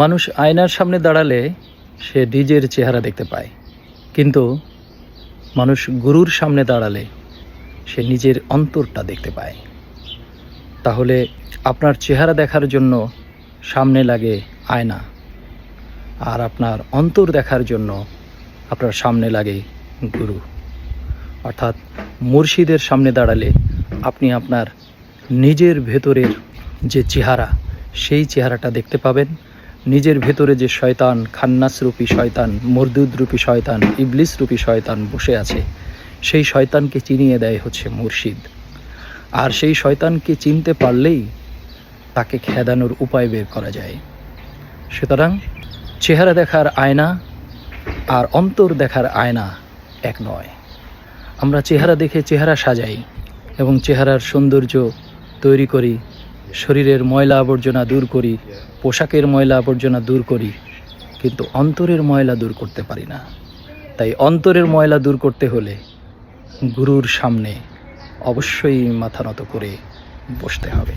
মানুষ আয়নার সামনে দাঁড়ালে সে নিজের চেহারা দেখতে পায়, কিন্তু মানুষ গুরুর সামনে দাঁড়ালে সে নিজের অন্তরটা দেখতে পায়। তাহলে আপনার চেহারা দেখার জন্য সামনে লাগে আয়না, আর আপনার অন্তর দেখার জন্য আপনার সামনে লাগে গুরু। অর্থাৎ মুর্শিদের সামনে দাঁড়ালে আপনি আপনার নিজের ভেতরের যে চেহারা, সেই চেহারাটা দেখতে পাবেন। নিজের ভেতরে যে শয়তান, খান্নাসরূপী শয়তান, মরদুদরূপী শয়তান, ইবলিসরূপী শয়তান বসে আছে, সেই শয়তানকে চিনিয়ে দেয় হচ্ছে মুর্শিদ। আর সেই শয়তানকে চিনতে পারলেই তাকে খেদানোর উপায় বের করা যায়। সুতরাং চেহারা দেখার আয়না আর অন্তর দেখার আয়না এক নয়। আমরা চেহারা দেখে চেহারা সাজাই এবং চেহারার সৌন্দর্য তৈরি করি, শরীরের ময়লা আবর্জনা দূর করি, পোশাকের ময়লা আবর্জনা দূর করি, কিন্তু অন্তরের ময়লা দূর করতে পারি না। তাই অন্তরের ময়লা দূর করতে হলে গুরুর সামনে অবশ্যই মাথা নত করে বসতে হবে।